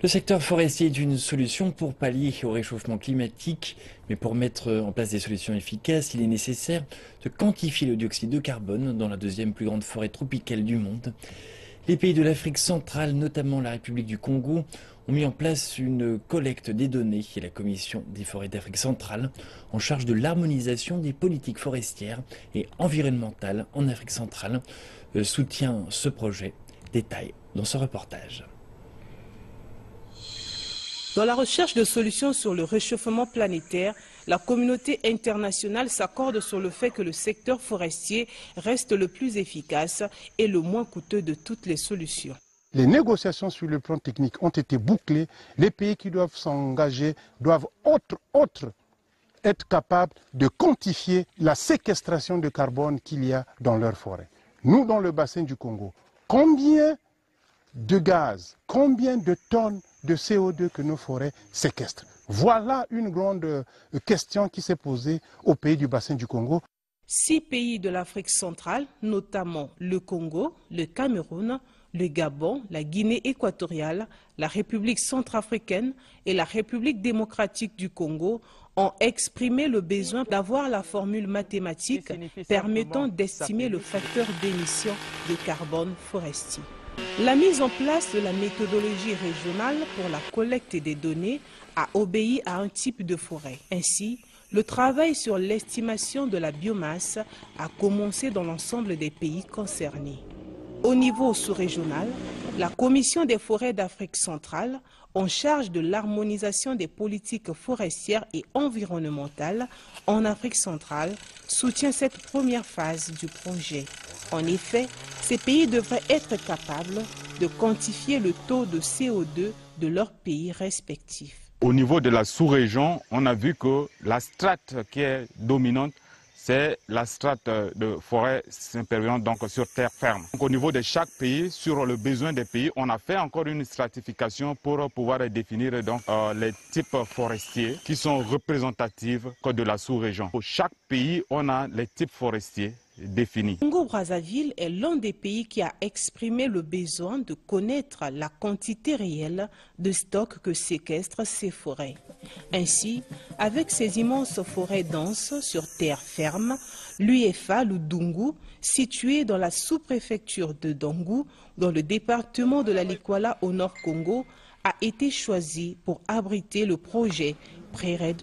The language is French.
Le secteur forestier est une solution pour pallier au réchauffement climatique, mais pour mettre en place des solutions efficaces, il est nécessaire de quantifier le dioxyde de carbone dans la deuxième plus grande forêt tropicale du monde. Les pays de l'Afrique centrale, notamment la République du Congo, ont mis en place une collecte des données et la Commission des forêts d'Afrique centrale, en charge de l'harmonisation des politiques forestières et environnementales en Afrique centrale, soutient ce projet. Détail dans ce reportage. Dans la recherche de solutions sur le réchauffement planétaire, la communauté internationale s'accorde sur le fait que le secteur forestier reste le plus efficace et le moins coûteux de toutes les solutions. Les négociations sur le plan technique ont été bouclées. Les pays qui doivent s'engager doivent être capables de quantifier la séquestration de carbone qu'il y a dans leurs forêts. Nous, dans le bassin du Congo, combien de gaz, combien de tonnes de CO2 que nos forêts séquestrent? Voilà une grande question qui s'est posée aux pays du bassin du Congo. 6 pays de l'Afrique centrale, notamment le Congo, le Cameroun, le Gabon, la Guinée équatoriale, la République centrafricaine et la République démocratique du Congo, ont exprimé le besoin d'avoir la formule mathématique permettant d'estimer le facteur d'émission de carbone forestier. La mise en place de la méthodologie régionale pour la collecte des données a obéi à un type de forêt. Ainsi, le travail sur l'estimation de la biomasse a commencé dans l'ensemble des pays concernés. Au niveau sous-régional, la Commission des forêts d'Afrique centrale, en charge de l'harmonisation des politiques forestières et environnementales en Afrique centrale, soutient cette première phase du projet. En effet, ces pays devraient être capables de quantifier le taux de CO2 de leurs pays respectifs. Au niveau de la sous-région, on a vu que la strate qui est dominante, c'est la strate de forêt s'intervenant donc sur terre ferme. Donc, au niveau de chaque pays, sur le besoin des pays, on a fait encore une stratification pour pouvoir définir donc, les types forestiers qui sont représentatifs de la sous-région. Pour chaque pays, on a les types forestiers définis. Congo-Brazzaville est l'un des pays qui a exprimé le besoin de connaître la quantité réelle de stocks que séquestrent ces forêts. Ainsi, avec ces immenses forêts denses sur terre ferme, l'UEFA Ludungu, situé dans la sous-préfecture de Dongou, dans le département de la Likwala au Nord Congo, a été choisi pour abriter le projet PRERED+.